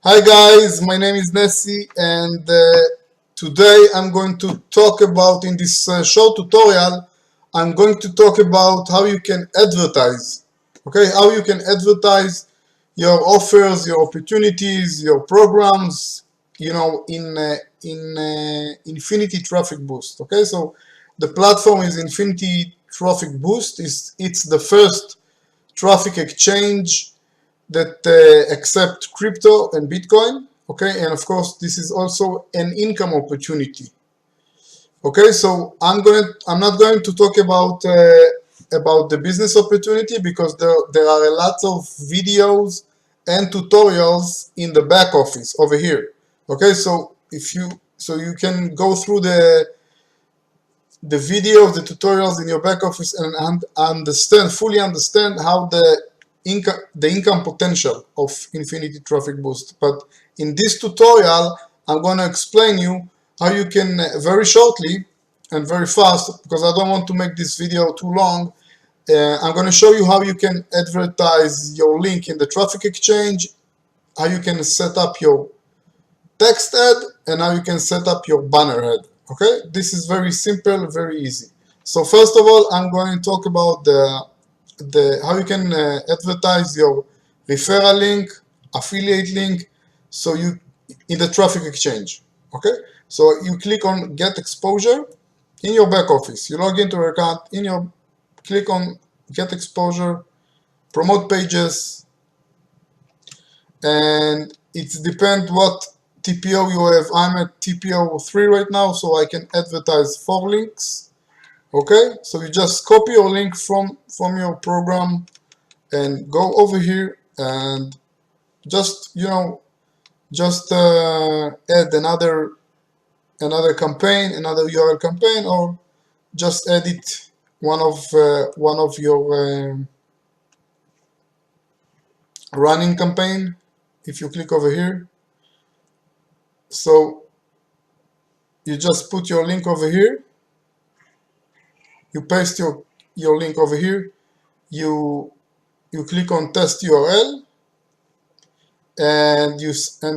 Hi guys, my name is Nessie and today I'm going to talk about, in this short tutorial, I'm going to talk about how you can advertise. Okay, how you can advertise your offers, your opportunities, your programs, in Infinity Traffic Boost. Okay, so the platform is Infinity Traffic Boost. It's the first traffic exchange that accept crypto and Bitcoin. Okay, and of course this is also an income opportunity. Okay, so I'm not going to talk about the business opportunity because there are a lot of videos and tutorials in the back office over here. Okay, so you can go through the videos, the tutorials in your back office and fully understand how the income potential of Infinity Traffic Boost. But in this tutorial, I'm going to explain you how you can very shortly and very fast, because I don't want to make this video too long. I'm going to show you how you can advertise your link in the traffic exchange, how you can set up your text ad, and how you can set up your banner ad. Okay, this is very simple, very easy. So first of all, I'm going to talk about the how you can advertise your referral link, affiliate link, so you in the traffic exchange. Okay, so you click on get exposure in your back office. You log into your account, click on get exposure, promote pages, and it depends what TPO you have. I'm at TPO 3 right now, so I can advertise 4 links. Okay, so you just copy your link from your program and go over here and just add another campaign, another URL campaign, or just edit one of your running campaign. If you click over here, so you just put your link over here, you paste your link over here, you click on test URL, and you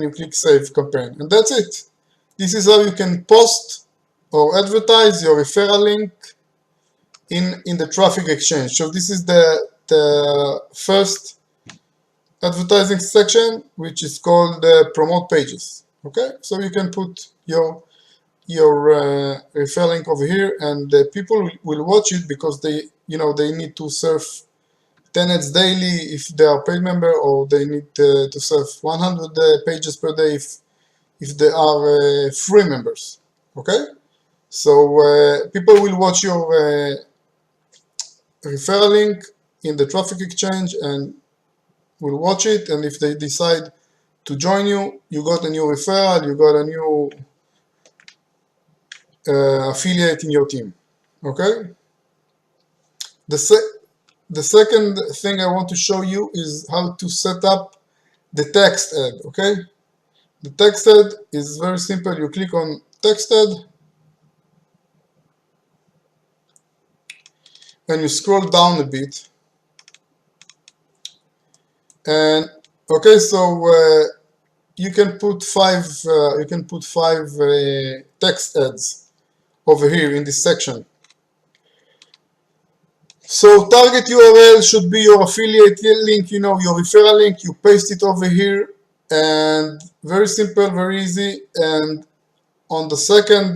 click save campaign, and that's it. This is how you can post or advertise your referral link in the traffic exchange. So this is the first advertising section, which is called promote pages. Okay, so you can put your referral link over here, and people will watch it because they need to surf 10 ads daily if they are paid member, or they need to surf 100 pages per day if they are free members. Okay, so people will watch your referral link in the traffic exchange and will watch it, and if they decide to join you, you got a new referral, you got a new affiliate in your team. Okay, the second thing I want to show you is how to set up the text ad. Okay, the text ad is very simple. You click on text ad and you scroll down a bit, and okay, so you can put five text ads over here in this section. So target URL should be your affiliate link, your referral link. You paste it over here, and very simple, very easy. And on the second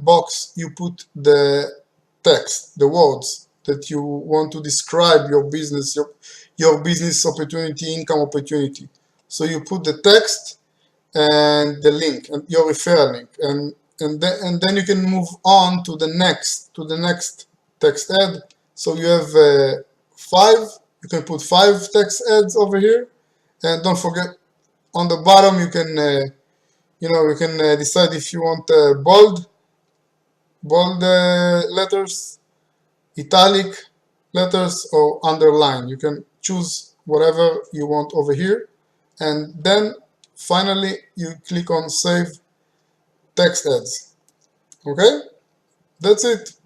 box, you put the text, the words that you want to describe your business, your business opportunity, income opportunity. So you put the text and the link and your referral link, and then you can move on to the next text ad. So you have you can put 5 text ads over here, and don't forget on the bottom you can decide if you want bold letters, italic letters, or underline. You can choose whatever you want over here, and then finally you click on save text ads. Okay, that's it.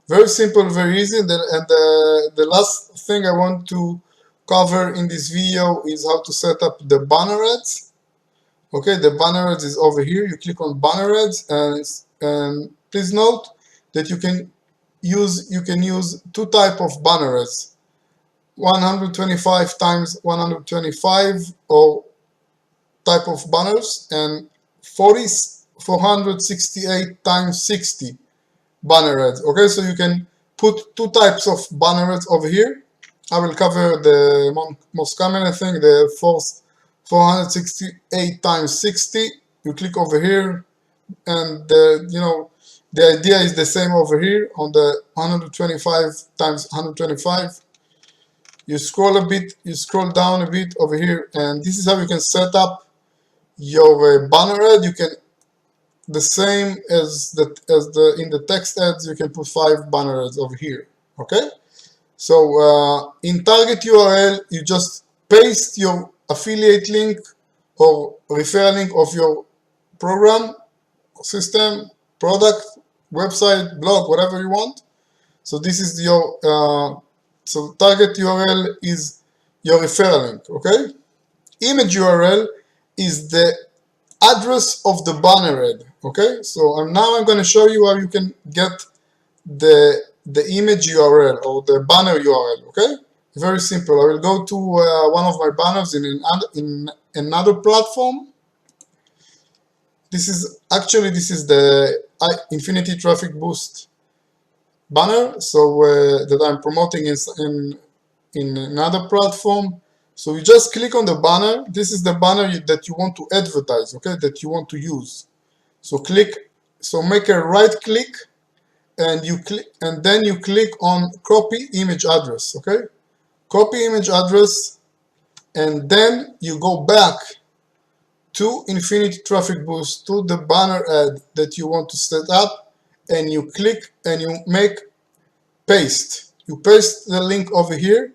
Very simple, very easy. And the last thing I want to cover in this video is how to set up the banner ads. Okay, the banner ads is over here. You click on banner ads, and please note that you can use two type of banner ads: 125 times 125 or type of banners, and 468 times 60 banner ads. Okay, so you can put two types of banner ads over here. I will cover the most common, I think, the 468 times 60. You click over here, and the idea is the same over here on the 125 times 125. You scroll a bit, you scroll down a bit over here, and this is how you can set up your banner ad. You can, the same as in the text ads, you can put 5 banner ads over here. Okay, so in target URL, you just paste your affiliate link or referral link of your program, system, product, website, blog, whatever you want. So this is your so target URL is your referral link. Okay, image URL is the address of the banner ad. Okay, so now I'm going to show you how you can get the image URL or the banner URL. Okay, very simple. I will go to one of my banners in another platform. This is the Infinity Traffic Boost banner, so that I'm promoting in another platform. So you just click on the banner. This is the banner that you want to advertise, okay, that you want to use. So make a right click, and then you click on copy image address, okay? Copy image address, and then you go back to Infinity Traffic Boost, to the banner ad that you want to set up, and you click and you make paste. You paste the link over here,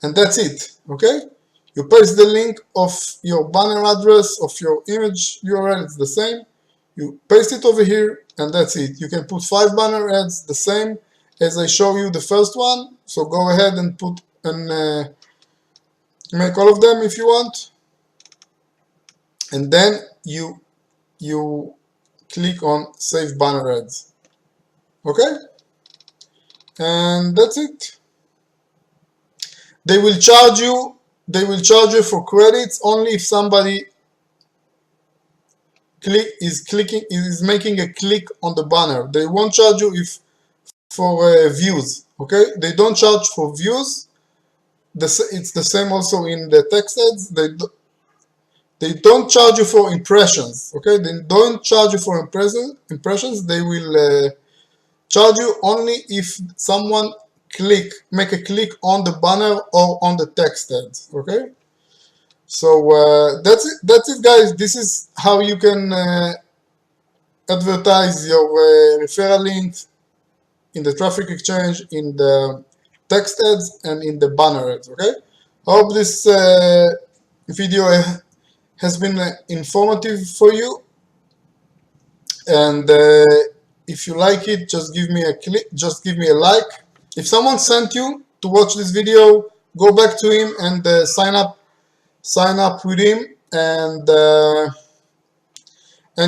and that's it, okay? You paste the link of your banner address, of your image URL, it's the same. You paste it over here, and that's it. You can put 5 banner ads, the same as I show you the first one. So go ahead and put and make all of them if you want. And then you click on save banner ads. Okay? And that's it. They will charge you for credits only if somebody is making a click on the banner. They won't charge you for views. Okay? They don't charge for views. It's the same also in the text ads. They don't charge you for impressions. Okay? They don't charge you for impressions. They will charge you only if someone make a click on the banner or on the text ads. Okay? So that's it, guys. This is how you can advertise your referral links in the traffic exchange, in the text ads, and in the banner ads. Okay, I hope this video has been informative for you, and if you like it, just give me a like. If someone sent you to watch this video, go back to him and sign up with him, and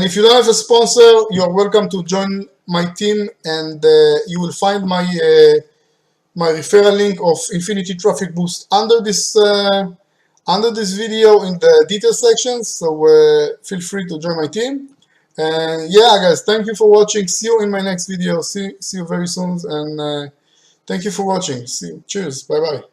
if you don't have a sponsor, you're welcome to join my team, and you will find my referral link of Infinity Traffic Boost under this video in the details section. So feel free to join my team. And yeah, guys, thank you for watching. See you in my next video. See you very soon, and thank you for watching. See you. Cheers. Bye bye.